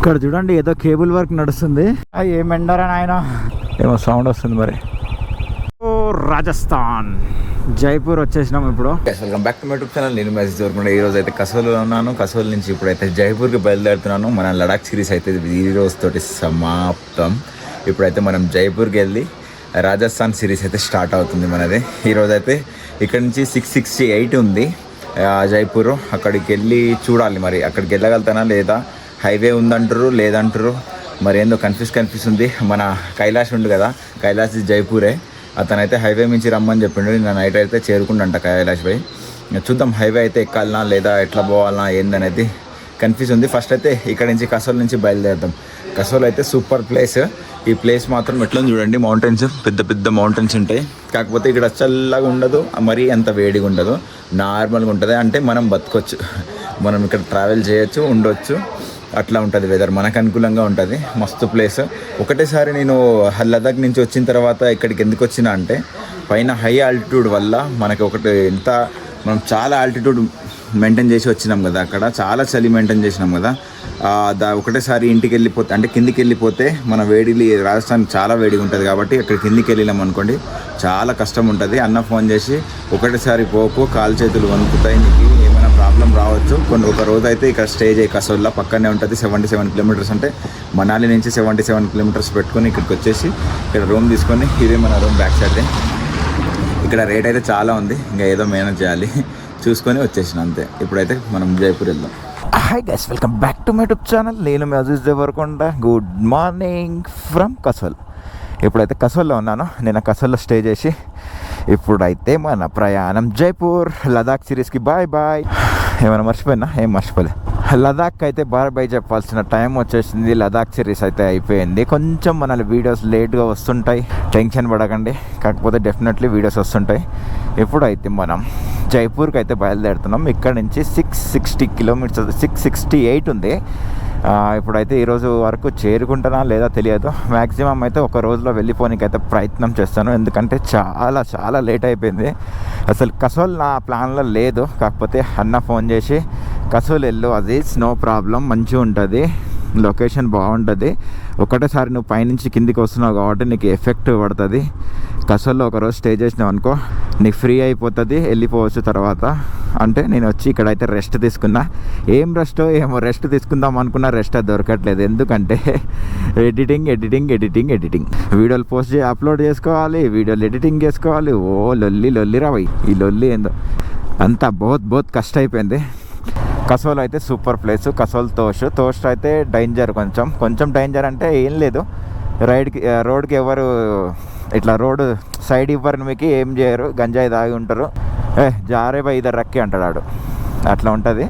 ఇక్కడ చూడండి ఏదో కేబుల్ వర్క్ నడుస్తుంది. ఏం ఎండరా నాయన, ఏమో సౌండ్ వస్తుంది మరి. ఓ రాజస్థాన్ జైపూర్ వచ్చేసినాం ఇప్పుడు. Welcome back to my YouTube channel. నేను మెసేజ్ దొరకకుండా ఈరోజు అయితే కసోల్లో ఉన్నాను. కసోల్ నుంచి ఇప్పుడైతే జైపూర్కి బయలుదేరుతున్నాను. మన లడాక్ సిరీస్ అయితే ఈ రోజుతోటి సమాప్తం. ఇప్పుడైతే మనం జైపూర్కి వెళ్ళి రాజస్థాన్ సిరీస్ అయితే స్టార్ట్ అవుతుంది మనది. ఈరోజు అయితే ఇక్కడ నుంచి 668 ఉంది జైపూర్. అక్కడికి వెళ్ళి చూడాలి మరి అక్కడికి వెళ్ళగలుగుతానా లేదా. హైవే ఉందంటారు లేదంటారు మరి, ఏందో కన్ఫ్యూజ్ ఉంది. మన కైలాష్ ఉండు కదా, కైలాష్ జైపూరే. అతనైతే హైవే మించి రమ్మని చెప్పిండు. నేను నైట్ అయితే చేరుకుంటా కైలాష్ పోయి. చూద్దాం హైవే అయితే ఎక్కాలనా లేదా ఎట్లా పోవాలన్నా ఏందనేది కన్ఫ్యూజ్ ఉంది. ఫస్ట్ అయితే ఇక్కడ నుంచి కసోల్ నుంచి బయలుదేరుదాం. కసోల్ అయితే సూపర్ ప్లేస్. ఈ ప్లేస్ మాత్రం ఎట్లా చూడండి, మౌంటైన్స్, పెద్ద పెద్ద మౌంటైన్స్ ఉంటాయి. కాకపోతే ఇక్కడ చల్లగా ఉండదు, మరీ అంత వేడిగా ఉండదు, నార్మల్గా ఉంటుంది. అంటే మనం బతకొచ్చు, మనం ఇక్కడ ట్రావెల్ చేయొచ్చు, ఉండొచ్చు, అట్లా ఉంటుంది. వెదర్ మనకు అనుకూలంగా ఉంటుంది. మస్తు ప్లేస్. ఒకటేసారి నేను లదాఖ్ నుంచి వచ్చిన తర్వాత ఇక్కడికి ఎందుకు వచ్చినా అంటే, పైన హై ఆల్టిట్యూడ్ వల్ల మనకి మనం చాలా ఆల్టిట్యూడ్ మెయింటైన్ చేసి వచ్చినాం కదా, అక్కడ చాలా చలి మెయింటైన్ చేసినాం కదా. ఒకటేసారి ఇంటికి వెళ్ళిపోతే అంటే కిందికి వెళ్ళిపోతే మన వేడిలి రాజస్థాన్ చాలా వేడిగా ఉంటుంది. కాబట్టి అక్కడ కిందికి వెళ్ళినాం అనుకోండి చాలా కష్టం ఉంటుంది. అన్న ఫోన్ చేసి ఒకటేసారి పోకు, కాలు చేతులు వణుకుతాయి, నీకు ఏమైనా ప్రాబ్లం రావచ్చు. ఒక రోజు అయితే ఇక్కడ స్టే చేయి. కసోల్లో పక్కనే ఉంటుంది. 77 కిలోమీటర్స్ అంటే మనాలి నుంచి 77 కిలోమీటర్స్ పెట్టుకొని ఇక్కడికి వచ్చేసి ఇక్కడ రూమ్ తీసుకొని, ఇదే మన రూమ్ బ్యాక్ సైడ్. ఇక్కడ రేట్ అయితే చాలా ఉంది, ఇంకా ఏదో మేనేజ్ చేయాలి, చూసుకొని వచ్చేసిన అంతే. ఇప్పుడైతే మనం జైపూర్ వెళ్దాం. Hi guys, welcome back to my YouTube channel. నేను మెసేజ్ Devarakonda. Good morning from Kasol. ఇప్పుడైతే కసోల్లో ఉన్నాను. నేను కసోల్లో స్టే చేసి ఇప్పుడైతే మన ప్రయాణం జైపూర్. లదాఖ్ సిరీస్కి బాయ్ బాయ్. ఏమైనా మర్చిపోయినా? ఏం మర్చిపోలే. లదాఖ్ అయితే బాయ్ చెప్పాల్సిన టైం వచ్చేసింది. లదాఖ్ సిరీస్ అయితే అయిపోయింది. కొంచెం మన వీడియోస్ లేట్గా వస్తుంటాయి, టెన్షన్ పడకండి. కాకపోతే డెఫినెట్లీ వీడియోస్ వస్తుంటాయి. ఇప్పుడైతే మనం జైపూర్కి అయితే బయలుదేరుతున్నాం. ఇక్కడ నుంచి 660 కిలోమీటర్స్, 668 ఉంది. ఇప్పుడైతే ఈరోజు వరకు చేరుకుంటానా లేదా తెలియదు. మ్యాక్సిమం అయితే ఒక రోజులో వెళ్ళిపోనికి అయితే ప్రయత్నం చేస్తాను, ఎందుకంటే చాలా చాలా లేట్ అయిపోయింది. అసలు కసోల్ నా ప్లాన్లో లేదు. కాకపోతే అన్న ఫోన్ చేసి కసోల్ వెళ్ళు, అది నో ప్రాబ్లం, మంచిగా ఉంటుంది, లొకేషన్ బాగుంటుంది. ఒకటేసారి నువ్వు పైనుంచి కిందికి వస్తున్నావు కాబట్టి నీకు ఎఫెక్ట్ పడుతుంది. కసోల్లో ఒకరోజు స్టే చేసినావు అనుకో, నీకు ఫ్రీ అయిపోతుంది, వెళ్ళిపోవచ్చు తర్వాత. అంటే నేను వచ్చి ఇక్కడైతే రెస్ట్ తీసుకున్నా. ఏం రెస్ట్ తీసుకుందాం అనుకున్నా, రెస్ట్ అది దొరకట్లేదు. ఎందుకంటే ఎడిటింగ్ వీడియోలు పోస్ట్ చేసి అప్లోడ్ చేసుకోవాలి, వీడియోలు ఎడిటింగ్ చేసుకోవాలి. ఓ లొల్లి రావయి. ఈ లొల్లి ఏందో అంతా బహుత్ కష్టం అయిపోయింది. కసోల్ అయితే సూపర్ ప్లేస్. కసోల్ తోస్ట్ అయితే డేంజర్, కొంచెం డేంజర్ అంటే ఏం లేదు. రోడ్కి ఎవరు ఇట్లా రోడ్డు సైడ్ ఇవ్వరు, మీకు ఏం చేయరు, గంజాయి తాగి ఉంటారు. జారే బై ఇద్దరు రక్కి అంటాడు, అట్లా ఉంటుంది.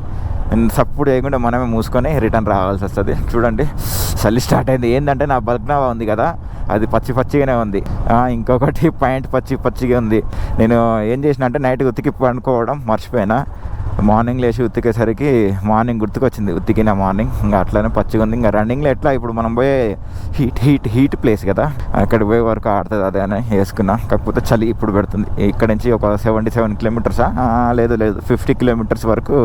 సప్పుడు చేయకుండా మనమే మూసుకొని రిటర్న్ రావాల్సి వస్తుంది. చూడండి చలి స్టార్ట్ అయింది. ఏంటంటే నా బల్క్నావా ఉంది కదా, అది పచ్చిగానే ఉంది. ఇంకొకటి పాయింట్ పచ్చిగా ఉంది. నేను ఏం చేసిన అంటే నైట్ ఉతికి పండుకోవడం మర్చిపోయినా. మార్నింగ్ లేచి ఉతికేసరికి మార్నింగ్ గుర్తుకొచ్చింది, ఉతికిన మార్నింగ్. ఇంకా అట్లనే పచ్చిగా ఉంది. ఇంకా రన్నింగ్లో ఎట్లా ఇప్పుడు మనం పోయే హీట్ ప్లేస్ కదా, అక్కడికి పోయే వరకు ఆడుతుంది అదే అని వేసుకున్నా. కాకపోతే చలి ఇప్పుడు పెడుతుంది. ఇక్కడ నుంచి ఒక 77 కిలోమీటర్సా లేదు 50 కిలోమీటర్స్ వరకు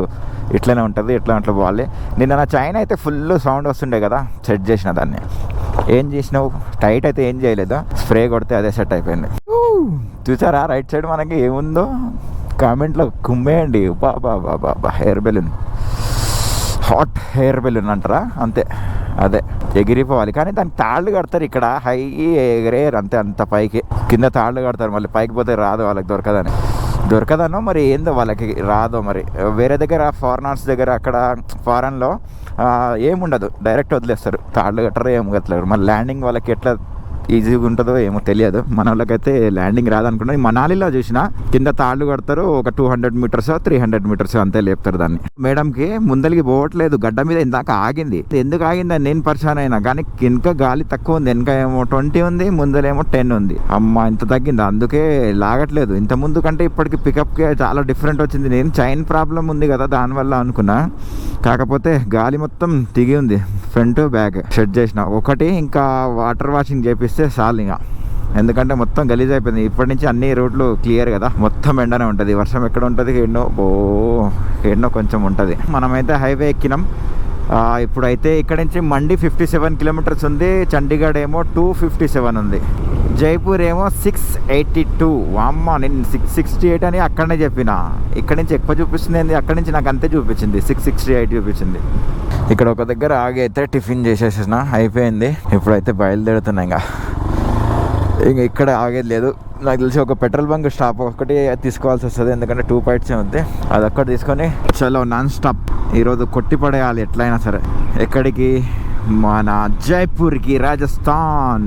ఇట్లనే ఉంటుంది. అట్లా పోవాలి. నిన్న నా చైన్ అయితే ఫుల్ సౌండ్ వస్తుండే కదా, సెట్ చేసిన దాన్ని. ఏం చేసినావు? టైట్ అయితే ఏం చేయలేదు, స్ప్రే కొడితే అదే సెట్ అయిపోయింది. చూసారా రైట్ సైడ్ మనకి ఏముందో? కామెంట్లో కుమ్మేయండి. బాబా hair balloon, hot hair balloon అంటారా, అంతే. అదే ఎగిరిపోవాలి. కానీ దానికి తాళ్ళు కడతారు ఇక్కడ, హై ఎగిరేరు అంతే. అంత పైకి కింద తాళ్ళు కడతారు, మళ్ళీ పైకి పోతే రాదు, వాళ్ళకి దొరకదనో మరి ఏందో, వాళ్ళకి రాదో మరి. వేరే దగ్గర ఫారినర్స్ దగ్గర అక్కడ ఫారెన్లో ఏముండదు, డైరెక్ట్ వదిలేస్తారు, తాళ్ళు కట్టరు, ఏం కట్టలేరు. మరి ల్యాండింగ్ వాళ్ళకి ఎట్లా ఈజీగా ఉంటుందో ఏమో తెలియదు. మన వాళ్ళకైతే ల్యాండింగ్ రాదనుకున్నా. మనాలిలో చూసినా కింద తాళ్ళు కడతారు, ఒక 200 మీటర్స్ 300 మీటర్స్ అంతే లేపుతారు దాన్ని. మేడంకి ముందలికి పోవట్లేదు, గడ్డ మీద ఇందాక ఆగింది. ఎందుకు ఆగిందని నేను పరిచయం అయినా, కానీ వెనక గాలి తక్కువ ఉంది. వెనక ఏమో 20 ఉంది, ముందలేమో 10 ఉంది. అమ్మ ఇంత తగ్గింది, అందుకే లాగట్లేదు. ఇంత ముందు కంటే ఇప్పటికి పికప్కి చాలా డిఫరెంట్ వచ్చింది. నేను చైన్ ప్రాబ్లం ఉంది కదా దానివల్ల అనుకున్నా, కాకపోతే గాలి మొత్తం దిగి ఉంది. ఫ్రంట్ బ్యాక్ సెట్ చేసిన ఒకటి, ఇంకా వాటర్ వాషింగ్ చేపిస్తే చాలు ఇంకా. ఎందుకంటే మొత్తం గలీజ్ అయిపోయింది. ఇప్పటి నుంచి అన్ని రోడ్లు క్లియర్ కదా, మొత్తం ఎండనే ఉంటుంది. వర్షం ఎక్కడ ఉంటుంది? ఎన్నో కొంచెం ఉంటుంది. మనమైతే హైవే ఎక్కినాం. ఇప్పుడైతే ఇక్కడ నుంచి మండి 57 కిలోమీటర్స్ ఉంది, చండీగఢ్ ఏమో 257 ఉంది, జైపూర్ ఏమో 682. అమ్మ నేను 668 అని అక్కడనే చెప్పిన, ఇక్కడ నుంచి ఎక్కువ చూపిస్తుంది, అక్కడ నుంచి నాకు అంతే చూపించింది, 668 చూపించింది. ఇక్కడ ఒక దగ్గర ఆగి అయితే టిఫిన్ చేసేసిన, అయిపోయింది. ఇప్పుడైతే బయలుదేరుతున్నా. ఇంకా ఇక్కడ ఆగేది లేదు నాకు తెలిసి. ఒక పెట్రోల్ బంక్ స్టాప్ ఒకటి తీసుకోవాల్సి వస్తుంది, ఎందుకంటే 2 పాయింట్సే ఉంది. అది ఒక్కటి తీసుకొని చలో నాన్ స్టాప్ ఈరోజు కొట్టి పడేయాలి ఎట్లయినా సరే. ఎక్కడికి? మన జైపూర్కి, రాజస్థాన్.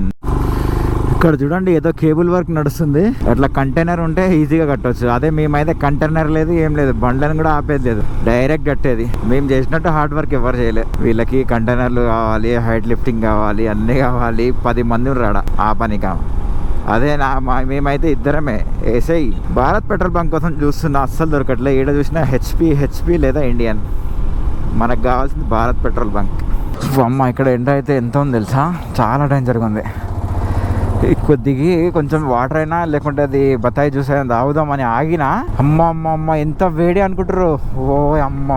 ఇక్కడ చూడండి ఏదో కేబుల్ వర్క్ నడుస్తుంది, అట్లా కంటైనర్ ఉంటే ఈజీగా కట్టవచ్చు. అదే మేమైతే కంటైనర్ లేదు, ఏం లేదు, బండ్లను కూడా ఆపేది లేదు, డైరెక్ట్ కట్టేది. మేము చేసినట్టు హార్డ్ వర్క్ ఎవరు చేయలేదు. వీళ్ళకి కంటైనర్లు కావాలి, హైట్ లిఫ్టింగ్ కావాలి, అన్నీ కావాలి, 10 మంది రాడా ఆ పని కావాలి. అదే మేమైతే ఇద్దరమే. ఏసై భారత్ పెట్రోల్ బంక్ కోసం చూస్తున్నా, అస్సలు దొరకట్లే. ఈడ చూసినా హెచ్పి లేదా ఇండియన్. మనకు కావాల్సింది భారత్ పెట్రోల్ బంక్. అమ్మ ఇక్కడ ఎండ అయితే ఎంత ఉంది తెలుసా, చాలా డేంజర్గా ఉంది. కొద్దిగా కొంచెం వాటర్ అయినా లేకుంటే అది బత్తాయి జ్యూస్ అయినా తాగుదామని ఆగినా, అమ్మ ఎంత వేడి అనుకుంటారు. ఓ అమ్మ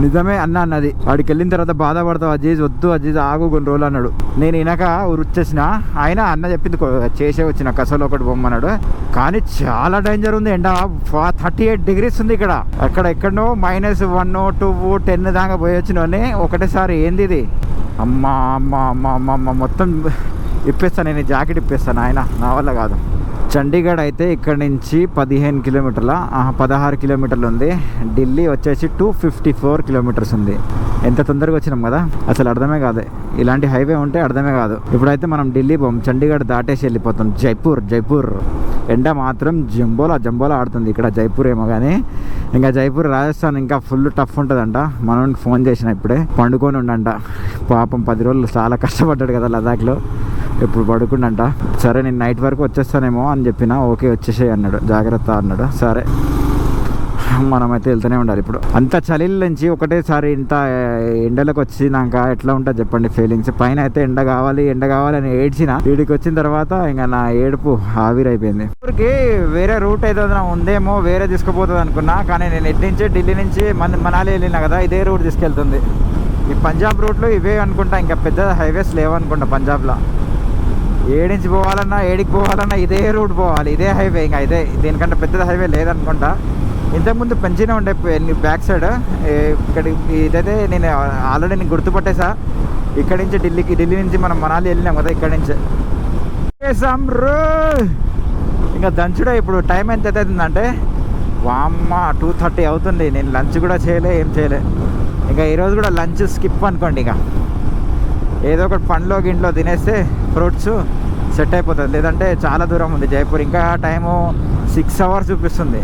నిజమే అన్నది. వాడికి వెళ్ళిన తర్వాత బాధపడతావు, అజీజ్ వద్దు అజీజ్ ఆగు కొన్ని రోజులు అన్నాడు. నేను వినక వచ్చేసిన, ఆయన అన్న చెప్పింది చేసే వచ్చిన కసలో ఒకటి బొమ్మన్నాడు. కానీ చాలా డేంజర్ ఉంది ఎండ, 38 degrees ఉంది ఇక్కడ. అక్కడ ఎక్కడో -1, 2, 10 దాకా పోయి వచ్చినోని ఒకటేసారి ఏంది ఇది. అమ్మ మొత్తం ఇప్పేస్తాను, నేను జాకెట్ ఇప్పేస్తాను, ఆయన నా వల్ల కాదు. చండీగఢ్ అయితే ఇక్కడ నుంచి 16 కిలోమీటర్ల 16 కిలోమీటర్లు ఉంది. ఢిల్లీ వచ్చేసి 254 కిలోమీటర్స్ ఉంది. ఎంత తొందరగా వచ్చినాం కదా, అసలు అర్థమే కాదు. ఇలాంటి హైవే ఉంటే అర్థమే కాదు. ఇప్పుడైతే మనం ఢిల్లీ పోం, చండీగఢ్ దాటేసి వెళ్ళిపోతాం. జైపూర్ ఎండ మాత్రం జంబోలా ఆడుతుంది ఇక్కడ. జైపూర్ ఏమో కానీ ఇంకా జైపూర్ రాజస్థాన్ ఇంకా ఫుల్ టఫ్ ఉంటుందంట. మనోనికి ఫోన్ చేసిన ఇప్పుడే, పండుకొని ఉండంట పాపం. 10 రోజులు చాలా కష్టపడ్డాడు కదా లదాఖ్లో, ఇప్పుడు పడుకుండంట. సరే నేను నైట్ వరకు వచ్చేస్తానేమో అని చెప్పిన. ఓకే వచ్చేసేయి అన్నాడు, జాగ్రత్త అన్నాడు. సరే మనమైతే వెళ్తూనే ఉండాలి. ఇప్పుడు అంత చలిల నుంచి ఒకటేసారి ఇంత ఎండలకు వచ్చినాక ఎట్లా ఉంటుంది చెప్పండి ఫీలింగ్స్. పైన అయితే ఎండ కావాలి అని ఏడ్చిన, వీడికి వచ్చిన తర్వాత ఇంకా నా ఏడుపు ఆవిరైపోయింది. ఊరికి వేరే రూట్ ఏదైనా ఉందేమో, వేరే తీసుకుపోతుంది అనుకున్నా, కానీ నేను ఎటు నుంచి ఢిల్లీ నుంచి మనాలి వెళ్ళినా కదా, ఇదే రూట్ తీసుకెళ్తుంది. ఈ పంజాబ్ రూట్లో ఇవే అనుకుంటా, ఇంకా పెద్ద హైవేస్ లేవనుకుంటా పంజాబ్లో. ఏడించి పోవాలన్నా ఏడికి పోవాలన్నా ఇదే రూట్ పోవాలి, ఇదే హైవే. ఇంకా ఇదే, దీనికంటే పెద్ద హైవే లేదనుకుంటా. ఇంతకుముందు పెంచినే ఉండే బ్యాక్ సైడ్. ఇక్కడ ఇదైతే నేను ఆల్రెడీ నేను గుర్తుపట్టేసా. ఇక్కడి నుంచి ఢిల్లీ నుంచి మనం మనాలి వెళ్ళినాం కదా, ఇక్కడి నుంచి ఇంకా దంచుడే. ఇప్పుడు టైం ఎంత అవుతుందంటే వామ్మ 2:30 అవుతుంది. నేను లంచ్ కూడా ఏం చేయలే. ఇంకా ఈరోజు కూడా లంచ్ స్కిప్ అనుకోండి. ఇక ఏదో ఒకటి పండ్లో గింట్లో తినేస్తే ఫ్రూట్స్ సెట్ అయిపోతుంది. లేదంటే చాలా దూరం ఉంది జైపూర్. ఇంకా టైము 6 hours చూపిస్తుంది.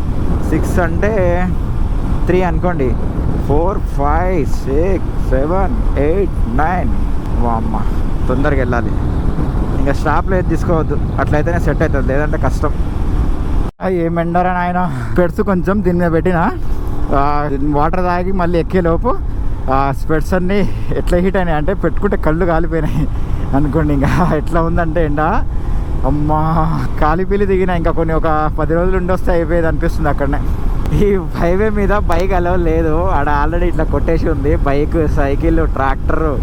6 అంటే 3 అనుకోండి. 4, 5, 6, 7, 8, 9. అమ్మ తొందరగా వెళ్ళాలి. ఇంకా స్టాప్లో ఏది తీసుకోవద్దు, అట్లయితేనే సెట్ అవుతుంది, లేదంటే కష్టం. ఏమెండరా ఆయన పెడుతూ కొంచెం దీని మీద పెట్టిన వాటర్ తాగి మళ్ళీ ఎక్కేలోపు స్పెట్స్ అన్నీ ఎట్లా హీట్ అయినాయి అంటే పెట్టుకుంటే కళ్ళు కాలిపోయినాయి అనుకోండి. ఇంకా ఎట్లా ఉందంటే ఎండ, అమ్మా కాలిపీలి దిగిన. ఇంకా కొన్ని ఒక 10 రోజులు ఉండొస్తే అయిపోయేది అనిపిస్తుంది అక్కడనే. ఈ హైవే మీద బైక్ అలౌ లేదు, ఆడ ఆల్రెడీ ఇట్లా కొట్టేసి ఉంది. బైక్, సైకిల్, ట్రాక్టరు,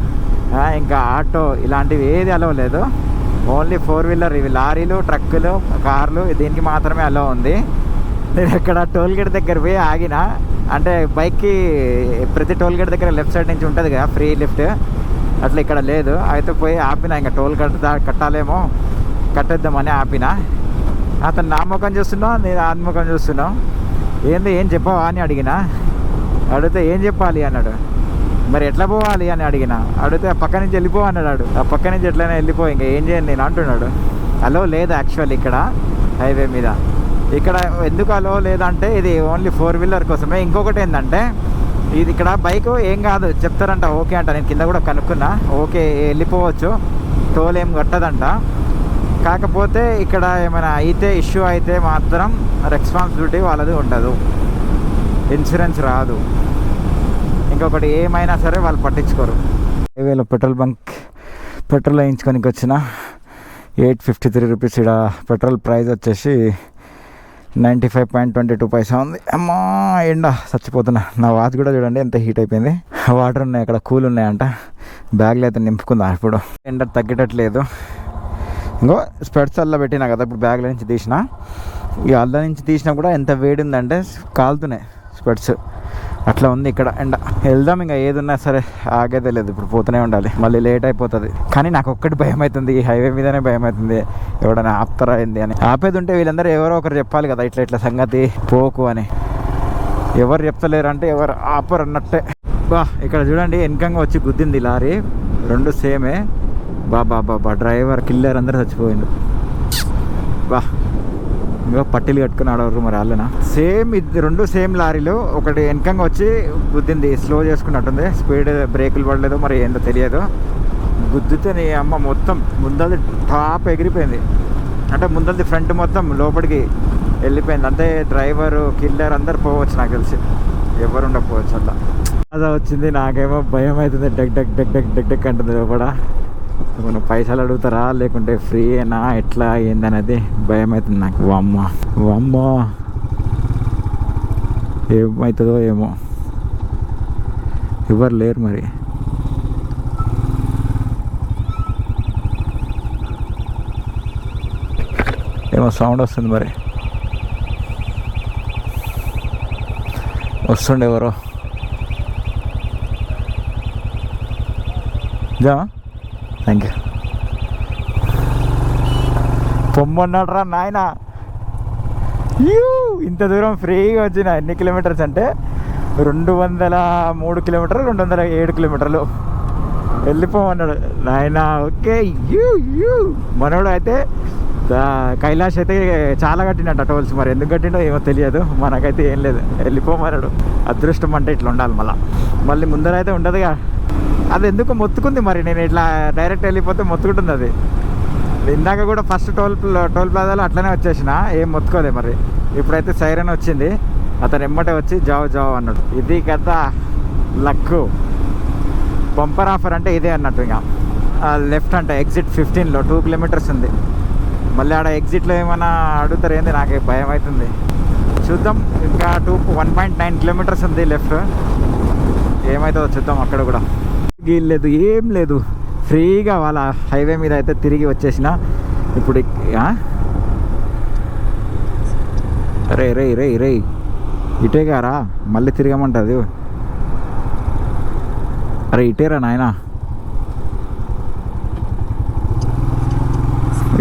ఇంకా ఆటో ఇలాంటివి ఏది అలౌ లేదు. ఓన్లీ 4-wheeler, ఇవి లారీలు, ట్రక్కులు, కార్లు, దీనికి మాత్రమే అలౌ ఉంది. నేను ఇక్కడ టోల్గేట్ దగ్గర పోయి ఆగిన, అంటే బైక్కి ప్రతి టోల్గేట్ దగ్గర లెఫ్ట్ సైడ్ నుంచి ఉంటుంది కదా ఫ్రీ లిఫ్ట్, అట్లా ఇక్కడ లేదు. అయితే పోయి ఆపిన, ఇంకా టోల్ కట్టాలేమో కట్టేద్దామని ఆపిన. అతను నా ముఖం చూస్తున్నావు, నేను ఆ ముఖం చూస్తున్నావు. ఏం చెప్పావా అని అడిగితే ఏం చెప్పాలి అన్నాడు. మరి ఎట్లా పోవాలి అని అడిగితే ఆ పక్క నుంచి వెళ్ళిపో అన్నాడు. ఆ పక్క నుంచి ఎట్లయినా వెళ్ళిపో, ఇంకా ఏం చేయండి నేను అంటున్నాడు. అలో లేదు యాక్చువల్లీ ఇక్కడ హైవే మీద. ఇక్కడ ఎందుకు అలో లేదంటే ఇది ఓన్లీ 4-wheeler కోసమే. ఇంకొకటి ఏంటంటే ఇది ఇక్కడ బైక్ ఏం కాదు చెప్తారంట, ఓకే అంట. నేను కింద కూడా కనుక్కున్నా, ఓకే వెళ్ళిపోవచ్చు, టోల్ ఏం కట్టదంట. కాకపోతే ఇక్కడ ఏమైనా అయితే ఇష్యూ అయితే మాత్రం రెస్పాన్సిబిలిటీ వాళ్ళది ఉండదు, ఇన్సూరెన్స్ రాదు. ఇంకొకటి ఏమైనా సరే వాళ్ళు పట్టించుకోరు. హైవేలో పెట్రోల్ వేయించుకోనికి వచ్చిన 853 రూపీస్. ఇక్కడ పెట్రోల్ ప్రైస్ వచ్చేసి 95.22 పైసా ఉంది. అమ్మా ఎండ చచ్చిపోతున్నా. నా వాచ్ కూడా చూడండి ఎంత హీట్ అయిపోయింది. వాటర్ ఉన్నాయి అక్కడ, కూల్ ఉన్నాయంట. బ్యాగ్లో అయితే నింపుకుందా ఇప్పుడు. ఎండ తగ్గేటట్లేదు. ఇంకో స్పెట్స్ అల్ల పెట్టినా కదా ఇప్పుడు, బ్యాగ్లో నుంచి తీసిన. ఇక అల్ల నుంచి తీసినా కూడా ఎంత వేడి ఉందంటే కాలుతున్నాయి స్పెట్స్. అట్లా ఉంది ఇక్కడ ఎండ. వెళ్దాం, ఇంకా ఏది ఉన్నా సరే ఆగేదే లేదు. ఇప్పుడు పోతూనే ఉండాలి, మళ్ళీ లేట్ అయిపోతుంది. కానీ నాకు ఒక్కటి భయం అవుతుంది, ఈ హైవే మీదనే భయం అవుతుంది. ఎవడైనా ఆపుతారా ఏంది అని. ఆపేది ఉంటే వీళ్ళందరూ ఎవరో ఒకరు చెప్పాలి కదా, ఇట్లా ఇట్లా సంగతి పోకు అని. ఎవరు చెప్తలేరు అంటే ఎవరు ఆపరు అన్నట్టే. బా ఇక్కడ చూడండి, వెనకంగా వచ్చి గుద్దింది లారీ. రెండు సేమే. బాబా డ్రైవర్ కిల్లర్ అందరూ చచ్చిపోయిండు. బా ఇంకా పట్టీలు కట్టుకుని ఆడవరు మరి వాళ్ళనా. సేమ్ ఇది రెండు సేమ్ లారీలు. ఒకటి వెనకంగా వచ్చి గుద్దింది, స్లో చేసుకున్నట్టుంది. స్పీడ్ బ్రేకులు పడలేదు మరి ఏందో తెలియదు. గుద్దితే నీ అమ్మ మొత్తం ముందది టాప్ ఎగిరిపోయింది. అంటే ముందది ఫ్రంట్ మొత్తం లోపలికి వెళ్ళిపోయింది. అంతే డ్రైవరు కిల్లర్ అందరు పోవచ్చు నాకు తెలిసి, ఎవరు ఉండకపోవచ్చు అట్లా. అదా వచ్చింది. నాకేమో భయం అవుతుంది, డగ్ డగ్ డగ్ డగ్ డగ్ డగ్ అంటుంది లోపల. మనం పైసలు అడుగుతారా లేకుంటే ఫ్రీ అయినా ఎట్లా ఏందనేది భయం అవుతుంది నాకు. వామ్మో ఏమవుతుందో ఏమో, ఎవరు లేరు మరి. ఏమో సౌండ్ వస్తుంది మరి, వస్తుండే ఎవరో. జా థ్యాంక్ యూ. పొమ్మన్నాడు రా నాయన. ఇంత దూరం ఫ్రీగా వచ్చిన. ఎన్ని కిలోమీటర్స్ అంటే 203 కిలోమీటర్లు, 207 కిలోమీటర్లు వెళ్ళిపోమన్నాడు నాయన. ఓకే మనోడు అయితే కైలాష్ అయితే చాలా కట్టినట్ట టోల్స్. మరి ఎందుకు కట్టిండో ఏమో తెలియదు, మనకైతే ఏం లేదు. వెళ్ళిపోమన్నాడు. అదృష్టం అంటే ఇట్లా ఉండాలి. మళ్ళీ ముందర అయితే ఉండదుగా. అది ఎందుకు మొత్తుకుంది మరి, నేను ఇట్లా డైరెక్ట్ వెళ్ళిపోతే మొత్తుకుంటుంది అది. ఇందాక కూడా ఫస్ట్ టోల్ ప్లాజాలో అట్లనే వచ్చేసిన, ఏం మొత్తుకోలే. మరి ఇప్పుడైతే సైరన్ వచ్చింది, అతను ఎమ్మటే వచ్చి జావ్ అన్నాడు. ఇది కదా లక్. బంపర్ ఆఫర్ అంటే ఇదే అన్నట్టు. ఇంకా లెఫ్ట్ అంటే ఎగ్జిట్ 15లో 2 కిలోమీటర్స్ ఉంది. మళ్ళీ ఆడ ఎగ్జిట్లో ఏమైనా అడుగుతారు ఏంది, నాకు భయం అవుతుంది. చూద్దాం. ఇంకా 1.9 కిలోమీటర్స్ ఉంది లెఫ్ట్. ఏమవుతుందో చూద్దాం. అక్కడ కూడా లేదు, ఏం లేదు. ఫ్రీగా వాళ్ళ హైవే మీద అయితే తిరిగి వచ్చేసిన. ఇప్పుడు రే ఇటే గారా, మళ్ళీ తిరగమంటుంది. అరే ఇటేరా నాయనా.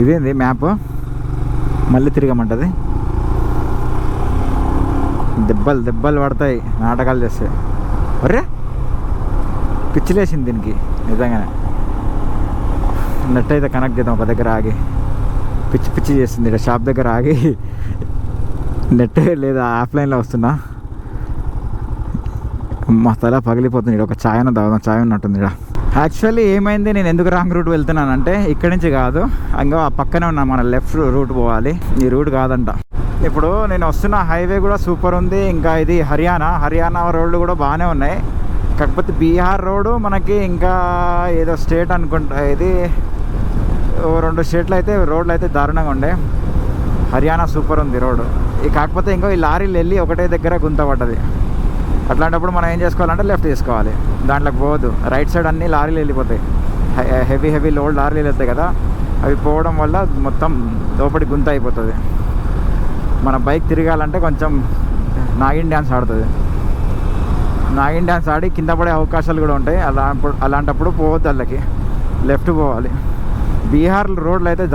ఇదేంది మ్యాప్, మళ్ళీ తిరగమంటుంది. దెబ్బలు పడతాయి నాటకాలు చేస్తే. అరే పిచ్చిలేసింది దీనికి నిజంగానే. నెట్ అయితే కనెక్ట్ చేద్దాం ఒక దగ్గర ఆగి. పిచ్చి చేస్తుంది. ఇక్కడ షాప్ దగ్గర ఆగి నెట్ లేదా ఆఫ్లైన్లో వస్తున్నా. మా తల పగిలిపోతుంది. ఇక్కడ ఒక ఛాయ్ తాగుదాం, ఛాయ్ ఉన్నట్టుంది ఇక్కడ. యాక్చువల్లీ ఏమైంది, నేను ఎందుకు రాంగ్ రూట్ వెళ్తున్నానంటే ఇక్కడి నుంచి కాదు, ఇంకా ఆ పక్కనే ఉన్నా మన లెఫ్ట్ రూట్ పోవాలి. ఈ రూట్ కాదంట. ఇప్పుడు నేను వస్తున్న హైవే కూడా సూపర్ ఉంది. ఇంకా ఇది హర్యానా రోడ్లు కూడా బాగానే ఉన్నాయి. కాకపోతే బీహార్ రోడ్డు మనకి ఇంకా ఏదో స్టేట్ అనుకుంటా, ఇది 2 స్టేట్లు అయితే రోడ్లు అయితే దారుణంగా ఉండే. హర్యానా సూపర్ ఉంది రోడ్డు. కాకపోతే ఇంకో ఈ లారీలు వెళ్ళి ఒకటే దగ్గర గుంత పడ్డది. అట్లాంటప్పుడు మనం ఏం చేసుకోవాలంటే లెఫ్ట్ తీసుకోవాలి, దాంట్లోకి పోవద్దు. రైట్ సైడ్ అన్ని లారీలు వెళ్ళిపోతాయి. హెవీ లోడ్ లారీలు వెళ్తాయి కదా, అవి పోవడం వల్ల మొత్తం లోపలికి గుంత అయిపోతుంది. మన బైక్ తిరగాలంటే కొంచెం నాగిన్ డ్యాన్స్ ఆడుతుంది. నాగిన్ డ్యాన్స్ ఆడి కింద పడే అవకాశాలు కూడా ఉంటాయి. అలాంటప్పుడు పోవద్దు, వాళ్ళకి లెఫ్ట్ పోవాలి. బీహార్ రోడ్లు అయితే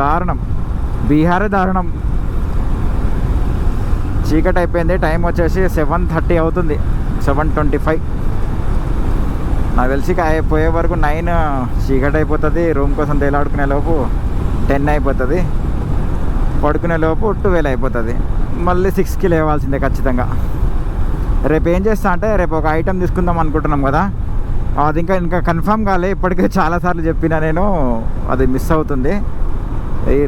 బీహారే దారుణం. చీకటి అయిపోయింది. టైం వచ్చేసి 7:30 అవుతుంది, 7:25. నాకు తెలిసి పోయే వరకు 9 చీకటి అయిపోతుంది. రూమ్ కోసం తేలాడుకునే లోపు 10 అయిపోతుంది. పడుకునే లోపు 12 అయిపోతుంది. మళ్ళీ 6కి లేవాల్సిందే ఖచ్చితంగా. రేపు ఏం చేస్తా అంటే, రేపు ఒక ఐటెం తీసుకుందాం అనుకుంటున్నాం కదా, అది ఇంకా కన్ఫర్మ్ కాలే. ఇప్పటికే చాలాసార్లు చెప్పినా నేను, అది మిస్ అవుతుంది.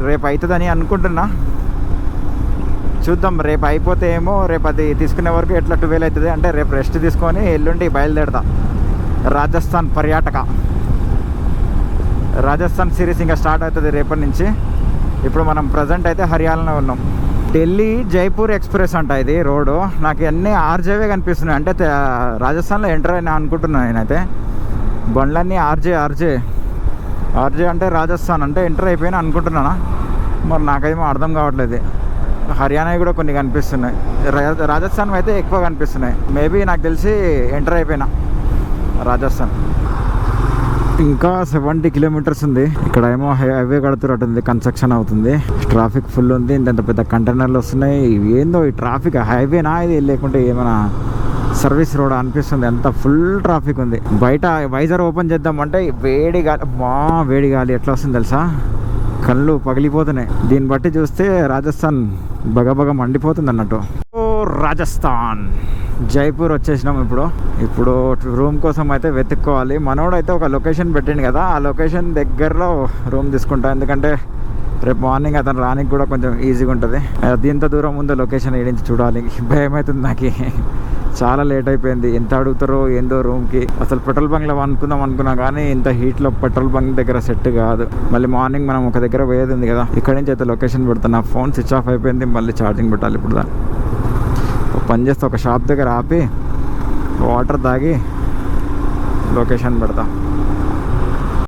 రేపు అవుతుందని అనుకుంటున్నా. చూద్దాం. రేపు అయిపోతే ఏమో, రేపు అది తీసుకునే వరకు ఎట్లా 12 అవుతుంది. అంటే రేపు రెస్ట్ తీసుకొని ఎల్లుండి బయలుదేరతా రాజస్థాన్ పర్యాటక. రాజస్థాన్ సిరీస్ ఇంకా స్టార్ట్ అవుతుంది రేపటి నుంచి. ఇప్పుడు మనం ప్రజెంట్ అయితే హర్యానాలో ఉన్నాం. ఢిల్లీ జైపూర్ ఎక్స్ప్రెస్ అంట ఇది రోడ్డు. నాకు అన్నీ ఆర్జేవే కనిపిస్తున్నాయి. అంటే రాజస్థాన్లో ఎంటర్ అయినా అనుకుంటున్నాను నేనైతే. బండ్లన్నీ ఆర్జే అంటే రాజస్థాన్ అంటే ఎంటర్ అయిపోయినా అనుకుంటున్నానా, మరి నాకేమో అర్థం కావట్లేదు. హర్యానా కూడా కొన్ని కనిపిస్తున్నాయి, రాజస్థాన్ అయితే ఎక్కువ కనిపిస్తున్నాయి. మేబీ నాకు తెలిసి ఎంటర్ అయిపోయినా రాజస్థాన్. ఇంకా 70 కిలోమీటర్స్ ఉంది. ఇక్కడ ఏమో హైవే కడుతున్నట్టుంది, కన్స్ట్రక్షన్ అవుతుంది. ట్రాఫిక్ ఫుల్ ఉంది, ఇంత పెద్ద కంటైనర్లు వస్తున్నాయి. ఏందో ఈ ట్రాఫిక్, హైవేనా ఇది లేకుంటే ఏమైనా సర్వీస్ రోడ్ అనిపిస్తుంది. అంత ఫుల్ ట్రాఫిక్ ఉంది. బయట వైజర్ ఓపెన్ చేద్దామంటే వేడి గాలి, వేడి గాలి ఎట్లా వస్తుంది తెలుసా, కళ్ళు పగిలిపోతున్నాయి. దీన్ని బట్టి చూస్తే రాజస్థాన్ బగబగ మండిపోతుంది అన్నట్టు. రాజస్థాన్ జైపూర్ వచ్చేసినాం. ఇప్పుడు రూమ్ కోసం అయితే వెతుక్కోవాలి. మనోడు అయితే ఒక లొకేషన్ పెట్టిండు కదా, ఆ లొకేషన్ దగ్గరలో రూమ్ తీసుకుంటా. ఎందుకంటే రేపు మార్నింగ్ అతను రానికి కూడా కొంచెం ఈజీగా ఉంటుంది. దీంతో దూరం ముందు లొకేషన్ ఏడించి చూడాలి. భయం అవుతుంది నాకు, చాలా లేట్ అయిపోయింది. ఎంత అడుగుతారో ఏందో రూమ్కి. అసలు పెట్రోల్ బంక్లో అనుకున్నా కానీ ఇంత హీట్లో పెట్రోల్ బంక్ దగ్గర సెట్ కాదు. మళ్ళీ మార్నింగ్ మనం ఒక దగ్గర పోయేది ఉంది కదా, ఇక్కడి నుంచి అయితే లొకేషన్ పెడుతున్నా. ఫోన్ స్విచ్ ఆఫ్ అయిపోయింది, మళ్ళీ ఛార్జింగ్ పెట్టాలి. ఇప్పుడు దాన్ని పని చేస్తే ఒక షాప్ దగ్గర ఆపి వాటర్ తాగి లొకేషన్ పెడతా.